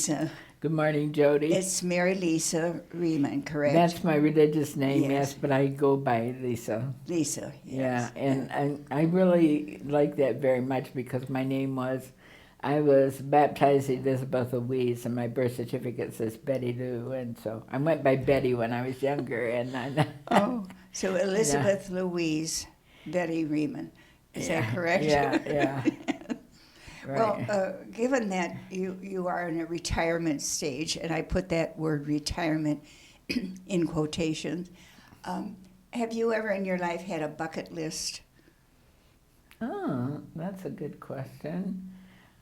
Lisa. Good morning, Jody. It's Mary Lisa Rieman, correct? That's my religious name, Yes. but I go by Lisa. Lisa, Yeah, yes. and I really like that very much because I was baptized Elizabeth Louise, and my birth certificate says Betty Lou, and so I went by Betty when I was younger, and Oh, so Elizabeth Louise Betty Rieman. Is that correct? Yeah. Right. Well, given that you are in a retirement stage, and I put that word retirement in quotations, have you ever in your life had a bucket list? Oh, that's a good question.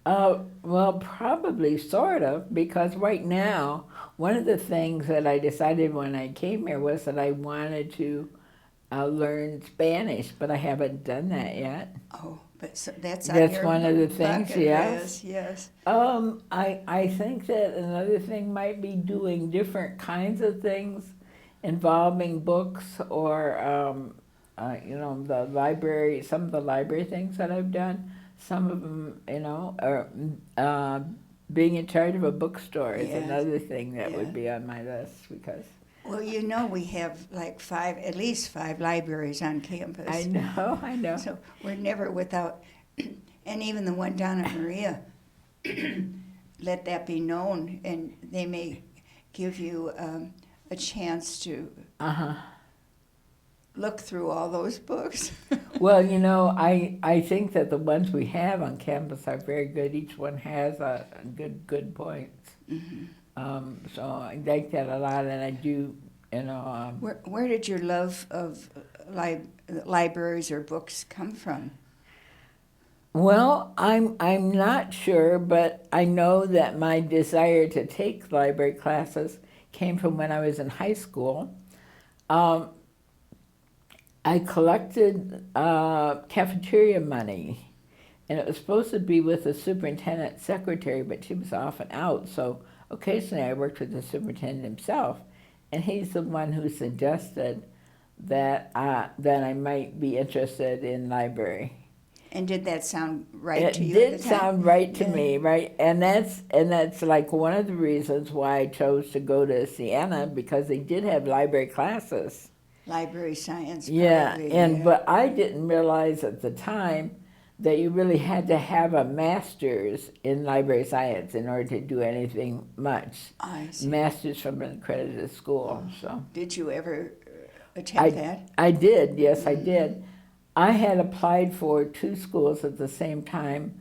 Well, probably sort of, because right now, one of the things that I decided when I came here was that I wanted to learn Spanish, but I haven't done that yet. Oh, but that's on That's your one of the things, bucket yes. list, yes. I think that another thing might be doing different kinds of things involving books or, the library, some of the library things that I've done. Some of them, are being in charge of a bookstore is Yes. another thing that Yeah. would be on my list because Well, we have like at least five libraries on campus. I know. So we're never without, and even the one down at Maria, let that be known, and they may give you a chance to look through all those books. Well, I think that the ones we have on campus are very good. Each one has a good points. Mm-hmm. So I like that a lot, and I do, Where did your love of libraries or books come from? Well, I'm not sure, but I know that my desire to take library classes came from when I was in high school. I collected cafeteria money, and it was supposed to be with the superintendent's secretary, but she was often out, so occasionally I worked with the superintendent himself, and he's the one who suggested that I might be interested in library. And did that sound right to you? It did sound right to me, right? And that's like one of the reasons why I chose to go to Siena, because they did have library classes. Library science, probably. Yeah, but I didn't realize at the time that you really had to have a master's in library science in order to do anything much. I see. Master's from an accredited school. So did you ever attempt that? I did. Yes, I did. I had applied for two schools at the same time,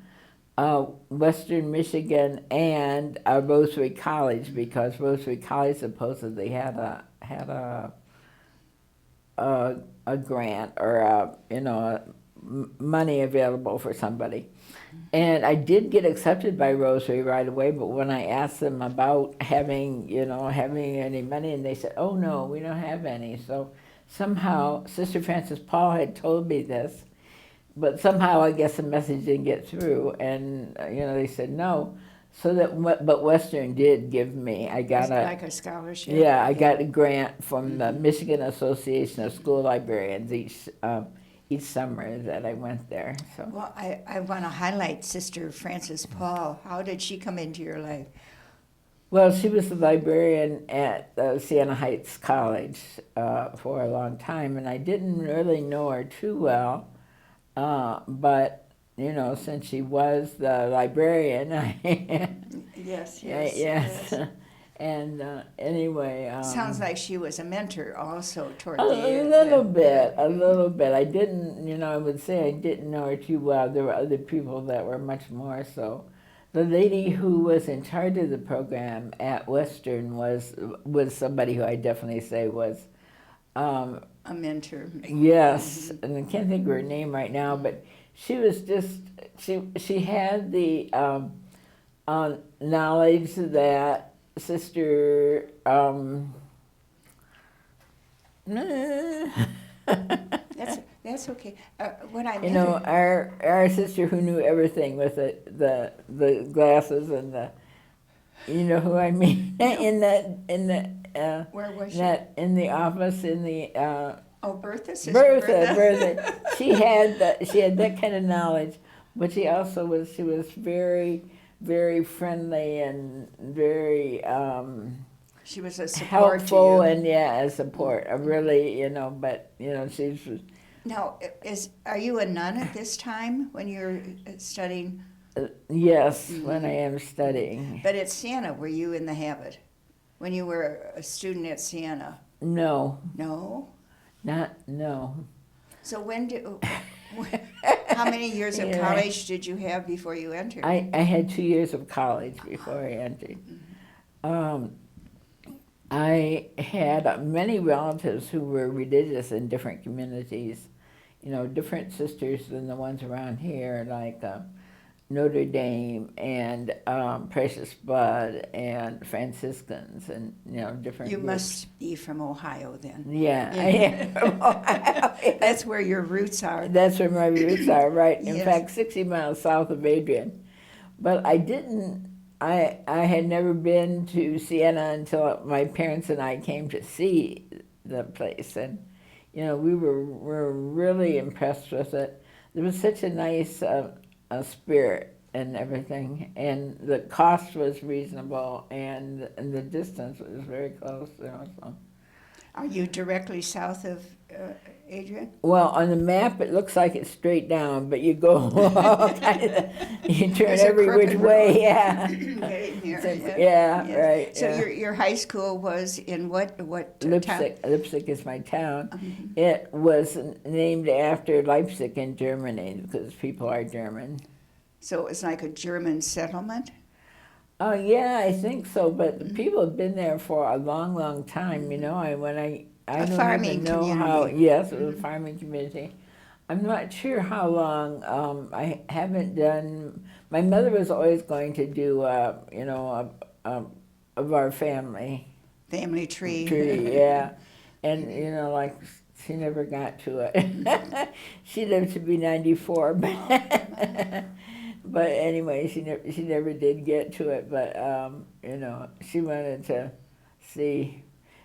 Western Michigan and Rosary College, because Rosary College supposedly had a grant or money available for somebody. And I did get accepted by Rosary right away, but when I asked them about having any money, and they said, oh no, we don't have any. So somehow Sister Frances Paul had told me this, but somehow I guess the message didn't get through, and they said no. But Western did give me. I got like a scholarship. Yeah, I got a grant from the Michigan Association of School Librarians each summer that I went there. So. Well, I want to highlight Sister Frances Paul. How did she come into your life? Well, she was the librarian at Siena Heights College for a long time, and I didn't really know her too well, but since she was the librarian, yes. And anyway, sounds like she was a mentor also toward a little bit. I didn't, I would say I didn't know her too well. There were other people that were much more so. The lady who was in charge of the program at Western was somebody who I definitely say was a mentor. Yes, and I can't think of her name right now, but she was just she had the knowledge that Sister That's okay. What I our sister who knew everything with the glasses and the, who I mean, in the where was she? In the office in the Bertha, Sister Bertha. She had that kind of knowledge, but she was very very friendly and very She was a support helpful to you. and a support. I really, but she's Now, are you a nun at this time when you're studying? yes, when I am studying. But at Siena, were you in the habit? When you were a student at Siena? No, No? no. So how many years of Yeah. college did you have before you entered? I had 2 years of college before I entered. I had many relatives who were religious in different communities, different sisters than the ones around here, like Notre Dame and Precious Blood and Franciscans and, different You groups. must be from Ohio then. Yeah, I am from Ohio. That's where your roots are. That's where my roots are, right. In Yes. fact, 60 miles south of Adrian. But I had never been to Siena until my parents and I came to see the place. And, we were really impressed with it. There was such a nice spirit and everything. And the cost was reasonable and the distance was very close. So. Are you directly south of Adrian? Well, on the map it looks like it's straight down, but you go you turn There's a every which crooked way, road. yeah. Getting here, Yeah, yes. right. So yeah. your high school was in what town? Leipzig is my town. It was named after Leipzig in Germany because people are German. So it was like a German settlement? Oh yeah, I think so. But people have been there for a long, long time. I A don't farming even know how. community. Yes, it was a farming community. I'm not sure how long. I haven't done. My mother was always going to do, of our family Family tree. tree. Yeah, and like she never got to it. She lived to be 94, but. But anyway, she never did get to it. But she wanted to see,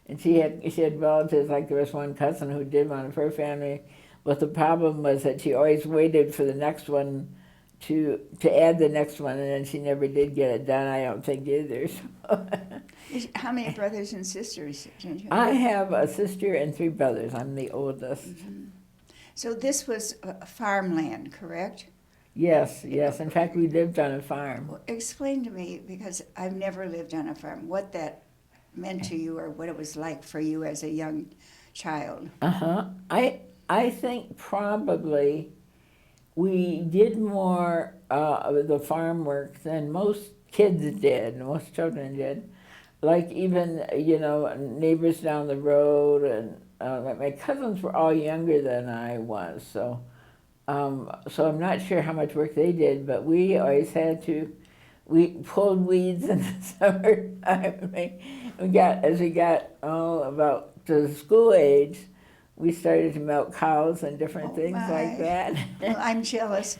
and she had relatives. Like there was one cousin who did one of her family, but the problem was that she always waited for the next one to add the next one, and then she never did get it done. I don't think either. So. How many brothers and sisters did you have? I have a sister and 3 brothers. I'm the oldest. So this was farmland, correct? Yes. In fact, we lived on a farm. Well, explain to me, because I've never lived on a farm, what that meant to you or what it was like for you as a young child. I think probably we did more of the farm work than most kids did, most children did. Like even, neighbors down the road, and like my cousins were all younger than I was, so I'm not sure how much work they did, but we always we pulled weeds in the summertime. As we got about to school age, we started to milk cows and different things like that. Well, I'm jealous.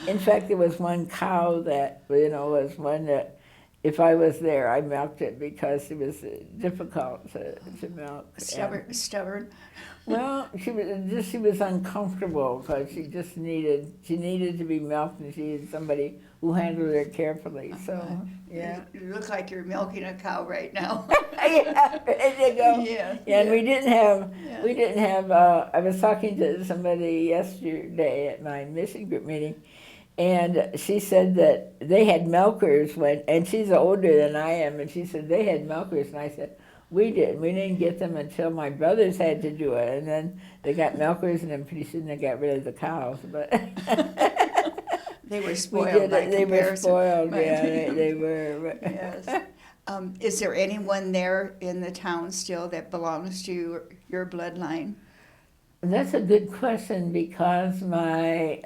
In fact, there was one cow that, was one that if I was there, I milked it because it was difficult to milk. Stubborn. Well, she was uncomfortable because she needed to be milked, and she needed somebody who handled her carefully. So yeah. You look like you're milking a cow right now. Yeah, there you go. Yeah. And we didn't have. I was talking to somebody yesterday at my mission group meeting, and she said that they had milkers and she's older than I am, and she said they had milkers, and I said, we didn't get them until my brothers had to do it, and then they got milkers, and then pretty soon they got rid of the cows, but they were spoiled by They were comparison. spoiled, yeah, they were. Yes. Is there anyone there in the town still that belongs to your bloodline? That's a good question, because my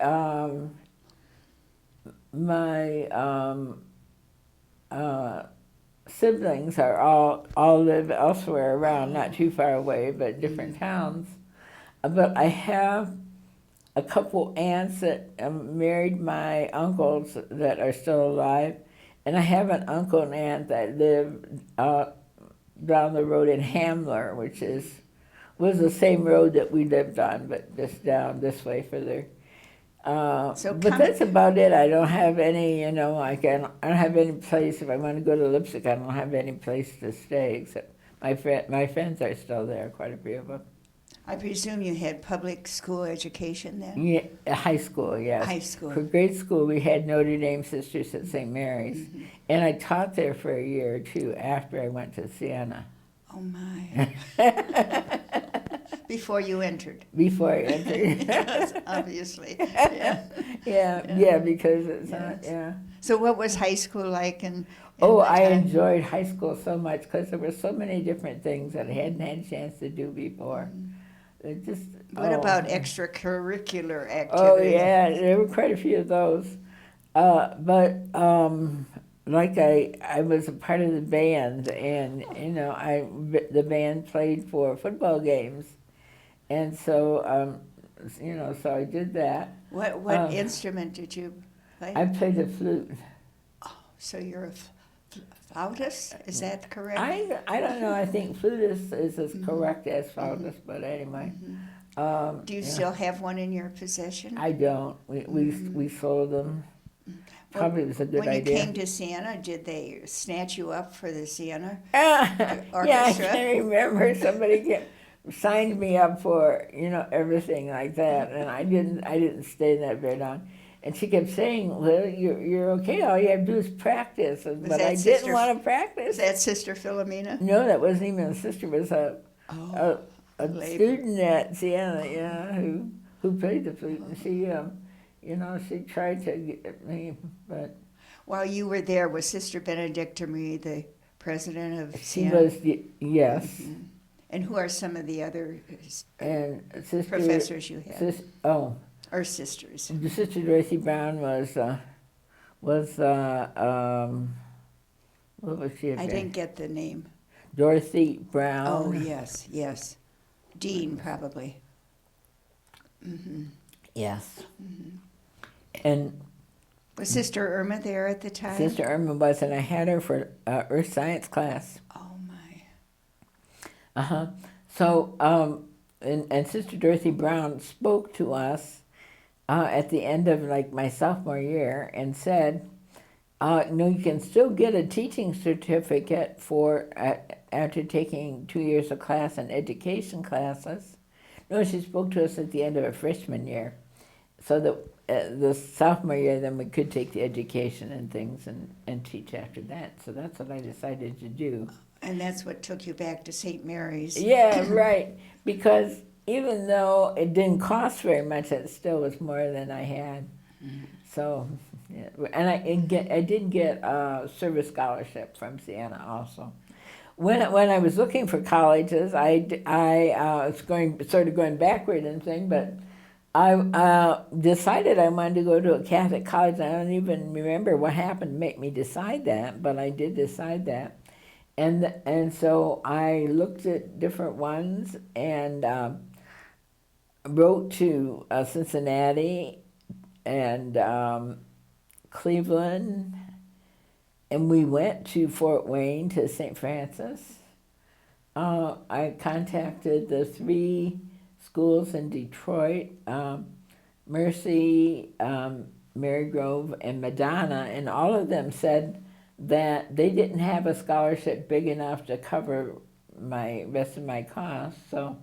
siblings are all live elsewhere around, not too far away, but different towns. But I have a couple aunts that married my uncles that are still alive, and I have an uncle and aunt that live down the road in Hamler, which was the same road that we lived on, but just down this way further. But that's about it. I don't have any, I don't have any place. If I want to go to Lipstick, I don't have any place to stay except my friends are still there, quite a few of them. I presume you had public school education then? Yeah, high school, yes. High school. For grade school, we had Notre Dame Sisters at St. Mary's, and I taught there for a year or two after I went to Siena. Oh my! Before you entered. Before I entered. Yes, obviously. Yeah, because it's not, yeah. So what was high school like? I enjoyed high school so much because there were so many different things that I hadn't had a chance to do before. It just. What about extracurricular activities? Oh yeah, there were quite a few of those. But like I was a part of the band, and the band played for football games, and so so I did that. What instrument did you play? I played the flute. Oh, so you're a flautist? Is that correct? I don't know. I think flutist is as correct as flautist, but anyway. Do you still have one in your possession? I don't. We sold them. Probably was a good idea. When you came to Siena, did they snatch you up for the Siena orchestra? Yeah, I can remember somebody signed me up for everything like that, and I didn't stay that very long. And she kept saying, "Well, you're okay. All you have to do is practice." But I didn't want to practice. Was that Sister Philomena? No, that wasn't even a sister. It was a student at Siena, who played the flute, and she tried to get me, but while you were there, was Sister Benedicta Marie the president of she Siena? was yes. Mm-hmm. And who are some of the other professors you had? Or sisters? Sister Dorothy Brown was what was she? I didn't get the name. Dorothy Brown. Oh yes. Dean probably. Mm-hmm. Yes. Mm-hmm. And was Sister Irma there at the time? Sister Irma was, and I had her for Earth Science class. Oh my. So, and Sister Dorothy Brown spoke to us at the end of my sophomore year and said, you can still get a teaching certificate after taking 2 years of class and education classes. No, she spoke to us at the end of a freshman year, so that the sophomore year then we could take the education and things and teach after that. So that's what I decided to do. And that's what took you back to St. Mary's. Yeah, right. Because even though it didn't cost very much, it still was more than I had. Mm-hmm. So, yeah. And I did get a service scholarship from Siena also. When I was looking for colleges, I was going backward and thing, but I decided I wanted to go to a Catholic college. I don't even remember what happened to make me decide that, but I did decide that. And so I looked at different ones and wrote to Cincinnati and Cleveland, and we went to Fort Wayne to St. Francis. I contacted the 3 schools in Detroit, Mercy, Marygrove, and Madonna, and all of them said that they didn't have a scholarship big enough to cover my rest of my costs. So,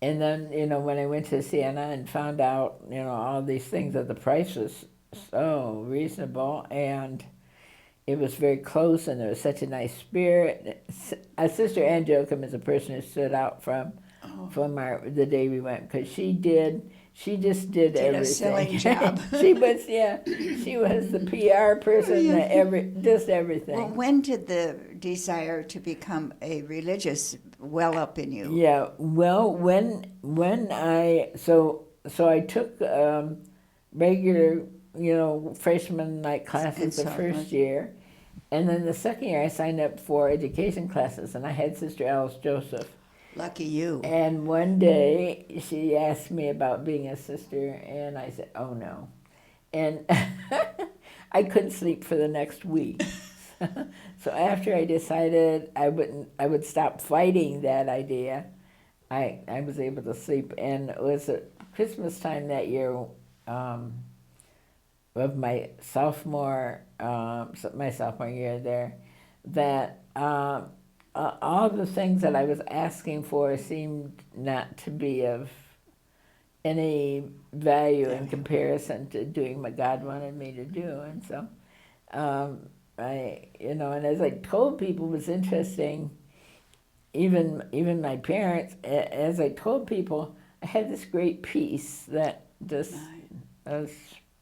and then when I went to Siena and found out all these things, that the price was so reasonable and it was very close, and there was such a nice spirit. Sister Ann Joachim is a person who stood out from the day we went, because she just did everything. A selling job. She was the PR person, just everything. Well, when did the desire to become a religious well up in you? Yeah, well, when I took regular freshman night classes the first year, and then the second year I signed up for education classes, and I had Sister Alice Joseph. Lucky you. And one day she asked me about being a sister, and I said, "Oh no," and I couldn't sleep for the next week. So after I decided I would stop fighting that idea, I was able to sleep. And it was at Christmas time that year. of my sophomore year there, that all the things that I was asking for seemed not to be of any value in comparison to doing what God wanted me to do. And so and as I told people, it was interesting, even my parents, as I told people, I had this great peace that just was.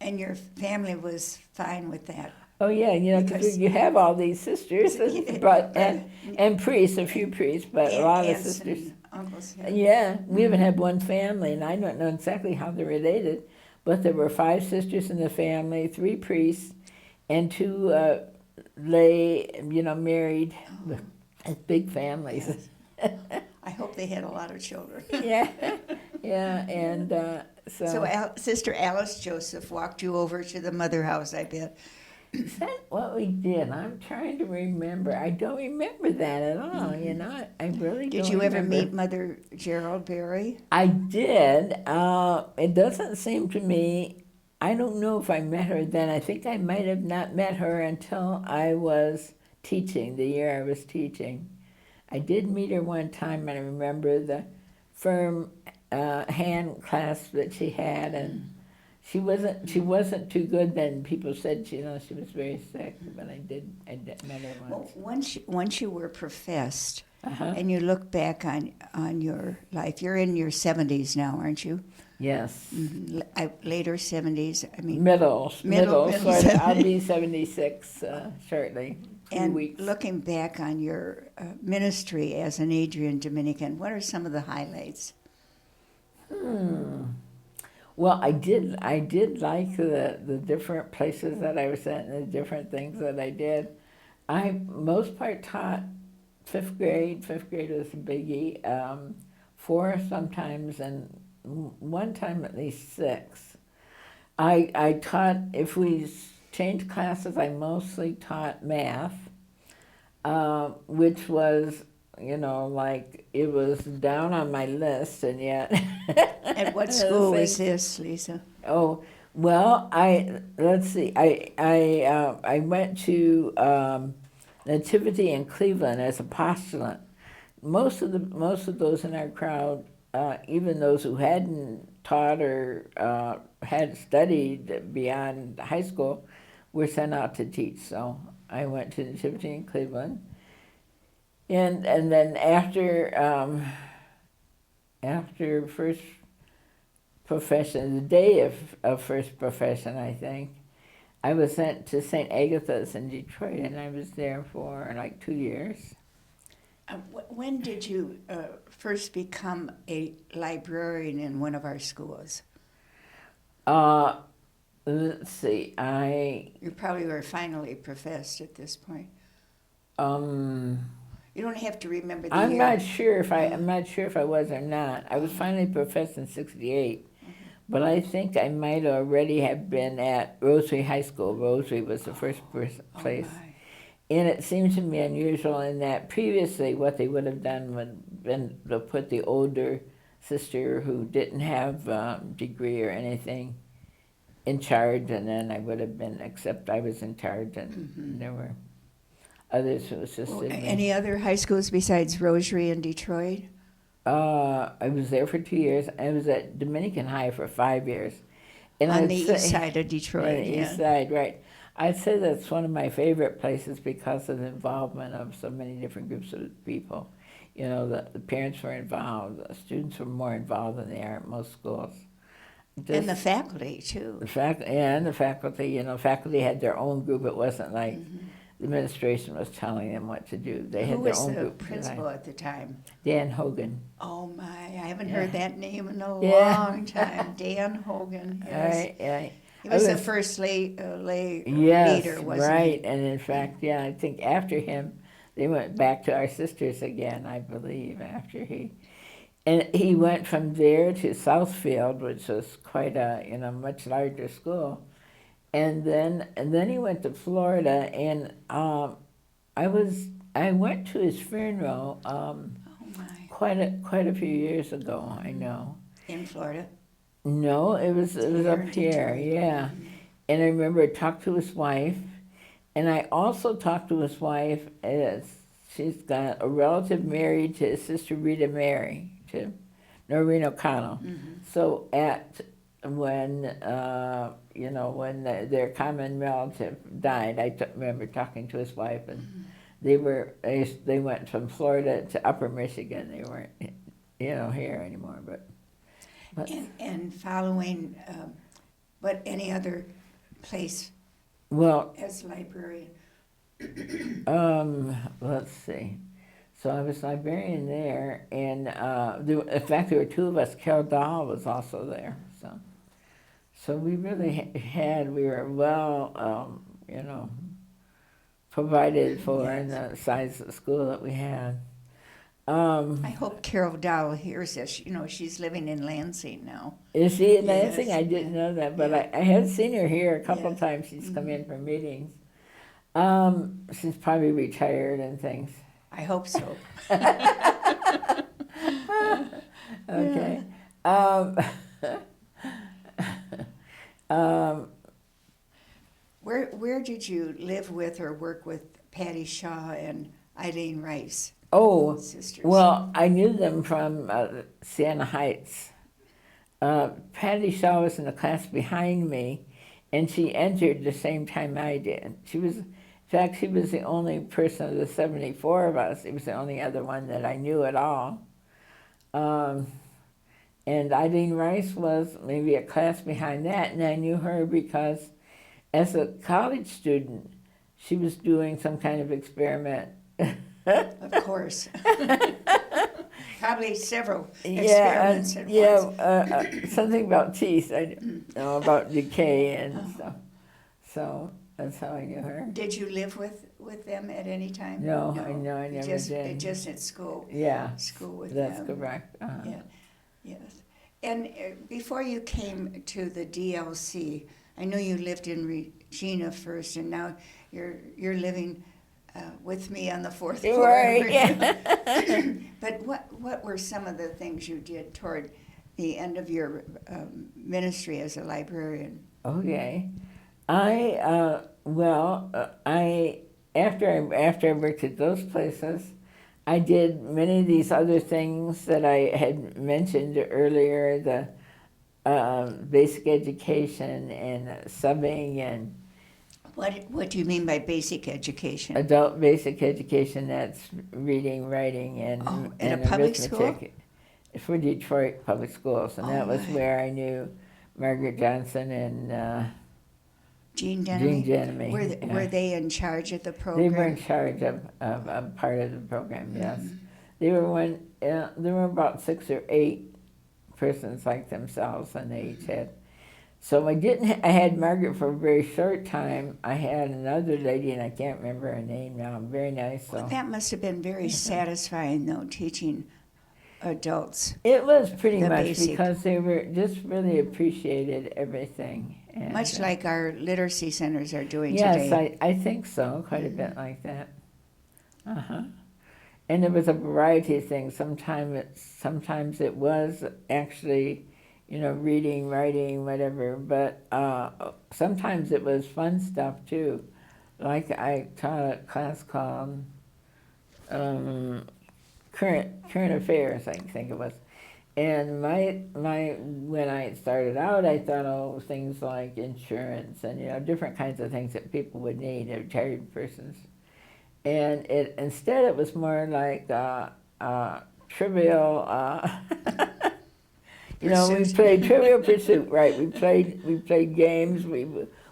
And your family was fine with that. Oh yeah, because you have all these sisters, but and priests, a few priests, but a lot of sisters. And uncles. Yeah, we even had one family, and I don't know exactly how they're related, but there were 5 sisters in the family, 3 priests, and 2 lay, married, big families. Yes. I hope they had a lot of children. Yeah, and So Sister Alice Joseph walked you over to the mother house, I bet. Is that what we did? I'm trying to remember. I don't remember that at all, I really don't. Did you ever remember. meet Mother Gerald Berry? I did. It doesn't seem to me, I don't know if I met her then. I think I might have not met her until I was teaching, the year I was teaching. I did meet her one time, and I remember the firm hand clasp that she had, and she wasn't too good then. People said she was very sick, but I did met her once. Well, once you were professed, and you look back on your life, you're in your 70s now, aren't you? Yes. Later 70s. I mean Middle. middle So I'll be 76 shortly. 2 weeks. Looking back on your ministry as an Adrian Dominican, what are some of the highlights? Well, I did like the different places that I was at and the different things that I did. I most part taught 5th grade. 5th grade was a biggie. 4 sometimes, and one time at least 6. I taught, if we changed classes, I mostly taught math, which was, like it was down on my list, and yet. At what school was this, Lisa? Oh, well, let's see. I went to Nativity in Cleveland as a postulant. Most of those in our crowd, even those who hadn't taught or had studied beyond high school, were sent out to teach. So I went to Nativity in Cleveland, and then after first profession, the day of first profession, I think, I was sent to St. Agatha's in Detroit, and I was there for like 2 years. When did you first become a librarian in one of our schools? Let's see. You probably were finally professed at this point. You don't have to remember the year. I'm not sure if I was or not. I was finally professed in '68, but I think I might already have been at Rosary High School. Rosary was the first place. And it seemed to me unusual in that previously what they would have done would been to put the older sister who didn't have a degree or anything in charge, and then I would have been, except I was in charge, and there were others who assisted me. Any other high schools besides Rosary in Detroit? I was there for 2 years. I was at Dominican High for 5 years. And on the east side of Detroit, on the east side, right. I'd say that's one of my favorite places because of the involvement of so many different groups of people. The parents were involved, the students were more involved than they are at most schools. And the faculty, too. The faculty, faculty had their own group. It wasn't like the administration was telling them what to do. They had their own group. Who was the principal at the time? Dan Hogan. Oh, my. I haven't heard that name in a long time. Dan Hogan, yes. Right. He was the first lay yes, leader, wasn't right. And in fact, I think after him, they went back to our sisters again, I believe, after he... And he went from there to Southfield, which was quite a much larger school, and then he went to Florida, and I went to his funeral quite a few years ago. I know. In Florida. No, it was up here, yeah. And I remember I talked to his wife, and I also talked to his wife as she's got a relative married to Sister Rita Mary, to Noreen O'Connell. So when when their common relative died, I remember talking to his wife, and they went from Florida to Upper Michigan. They weren't here anymore, but And following, but any other place well, as librarian? let's see. So I was librarian there, and in fact, there were two of us. Carol Dahl was also there. So we really we were well, provided for in the size of the school that we had. I hope Carol Dow hears this. She's living in Lansing now. Is she in Yes. Lansing? I didn't know that, but Yeah. I had seen her here a couple Yes. times. She's come in for meetings. She's probably retired and things. I hope so. Okay. Where did you live with or work with Patty Shaw and Eileen Rice? Oh, Sisters. well, I knew them from Siena Heights. Patty Shaw was in the class behind me, and she entered the same time I did. In fact, she was the only person of the 74 of us. It was the only other one that I knew at all. And Eileen Rice was maybe a class behind that, and I knew her because as a college student, she was doing some kind of experiment. Of course. Probably several experiments at once. Something about teeth, I know, about decay and stuff. So that's how I knew her. Did you live with them at any time? No, I never did. Just at school. Yeah, School with that's them. correct. Yeah, yes. And before you came to the DLC, I know you lived in Regina first, and now you're living with me on the fourth floor. Right. Yeah. But what were some of the things you did toward the end of your ministry as a librarian? Okay. After I worked at those places, I did many of these other things that I had mentioned earlier, the basic education and subbing and What do you mean by basic education? adult basic education. That's reading, writing, and at and a public arithmetic for Detroit public schools, and that was where I knew Margaret Johnson and Jean Denemy? Jean Denemy. Were they in charge of the They program? were in charge of part of the program. Yes, they were there were about 6 or 8 persons like themselves, and they each had. So I had Margaret for a very short time. I had another lady, and I can't remember her name now. Very nice. So. Well, that must have been very satisfying, though, teaching adults. It was pretty The much basic. because they were just really appreciated everything. And, Much like our literacy centers are doing yes, today. I think so. Quite a bit like that. And there was a variety of things. Sometimes it was actually, reading, writing, whatever. But sometimes it was fun stuff too. Like I taught a class called current affairs, I think it was. And when I started out, I thought, things like insurance and different kinds of things that people would need, retired persons. And instead it was more like trivial. We played Trivial Pursuit, right? We played games. We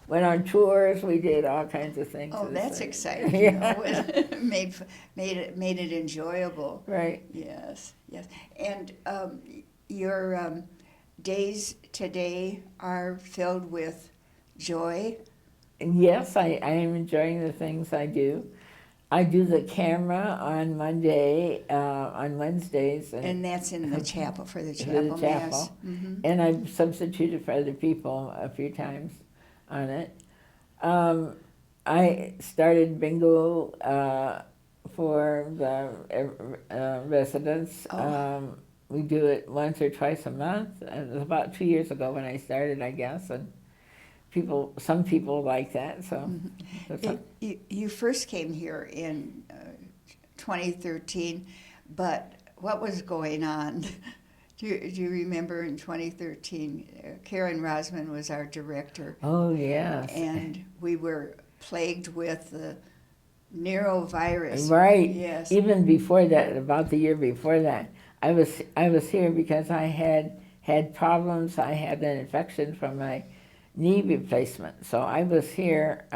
went on tours. We did all kinds of things. Oh, that's exciting. Yeah. Made it enjoyable. Right. Yes. And your days today are filled with joy. Yes, I am enjoying the things I do. I do the camera on on Wednesdays. And that's in the chapel, for the For chapel the mass. chapel. Mm-hmm. And I've substituted for other people a few times on it. I started bingo for the residents. we do it once or twice a month. It was about 2 years ago when I started, I guess, and some people like that. So, you first came here in 2013, but what was going on? Do you remember in 2013? Karen Rosman was our director. Oh yes. And we were plagued with the Nero-virus. Right. Yes. Even before that, about the year before that, I was here because I had problems. I had an infection from my knee replacement. So I was here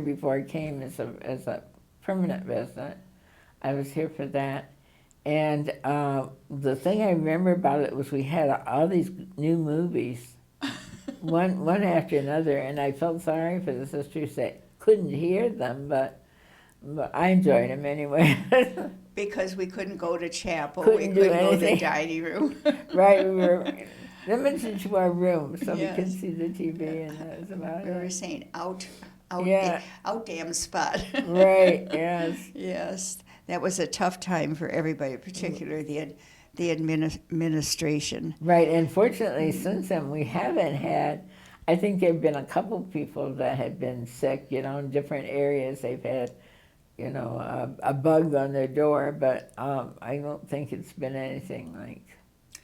before I came as a permanent resident. I was here for that. And the thing I remember about it was we had all these new movies, one after another, and I felt sorry for the sisters that couldn't hear them, but I enjoyed them anyway. Because we couldn't go to chapel, Couldn't we do couldn't go to the anything. dining room. Right, we were limited to our room, so Yes. we could see the TV, and that was about We were it. saying out Yeah. damn spot. Right, yes. Yes, that was a tough time for everybody, particularly the administration. Right, and fortunately, since then, we haven't had, I think there have been a couple people that have been sick, in different areas. They've had, a bug on their door, but I don't think it's been anything like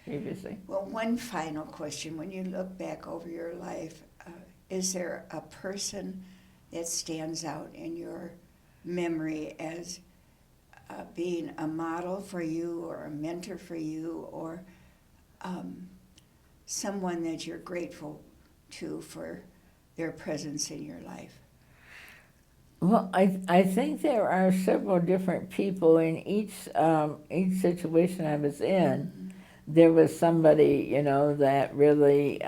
previously. Well, one final question. When you look back over your life, is there a person that stands out in your memory as being a model for you or a mentor for you, or someone that you're grateful to for their presence in your life? Well, I think there are several different people in each situation I was in. There was somebody, that really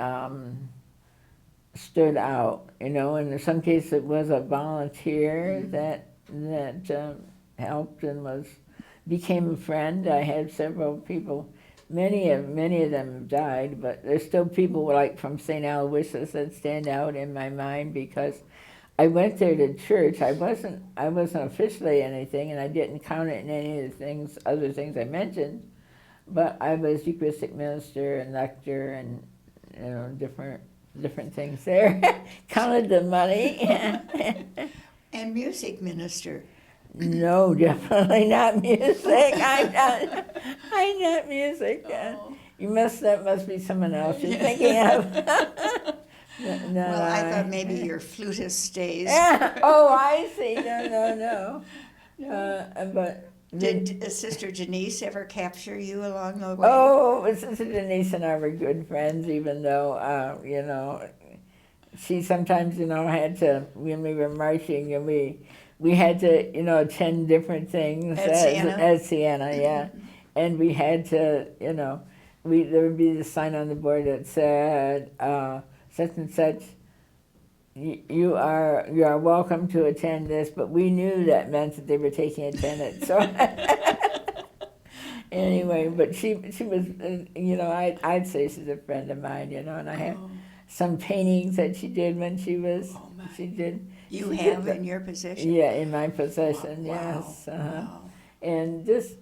stood out, and in some cases it was a volunteer that helped and became a friend. I had several people. Many of them have died, but there's still people like from St. Aloysius that stand out in my mind because I went there to church. I wasn't officially anything, and I didn't count it in any of the other things I mentioned. But I was Eucharistic minister and lector, and different things there. Counted the money. And music minister. No, definitely not music. I'm not music. Oh. That must be someone else you're thinking of. No, Well, I thought maybe your flutist days. Oh, I see. No. But Did Sister Janice ever capture you along the way? Oh, Sister Denise and I were good friends, even though, she sometimes, had to, when we were marching, and we had to, attend different things. At Siena, yeah. And we had to, there would be the sign on the board that said, such and such, you are welcome to attend this, but we knew that meant that they were taking attendance. So anyway, but she was, I'd say she's a friend of mine, and I have some paintings that she did when she did. You have in your possession? Yeah, in my possession, Wow. yes. Wow. And just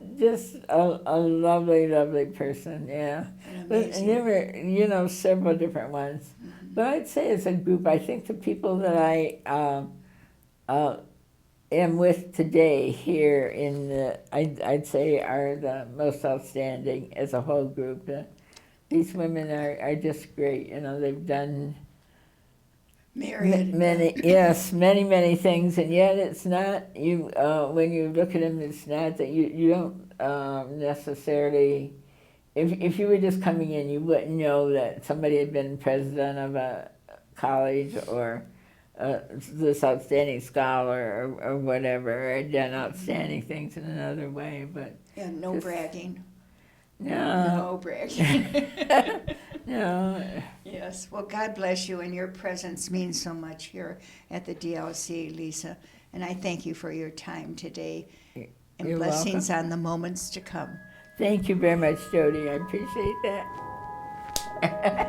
a lovely, lovely person, yeah. And there were, several different ones. Mm-hmm. But I'd say as a group, I think the people that I am with today here I'd say are the most outstanding as a whole group. These women are just great, they've done many things, and yet it's not, when you look at them, it's not that you don't necessarily, if you were just coming in, you wouldn't know that somebody had been president of a college or this outstanding scholar or whatever, or done outstanding things in another way, but... And no bragging. No. No bragging. No. Yes. Well, God bless you, and your presence means so much here at the DLC, Lisa. And I thank you for your time today. And You're blessings welcome. on the moments to come. Thank you very much, Jody. I appreciate that.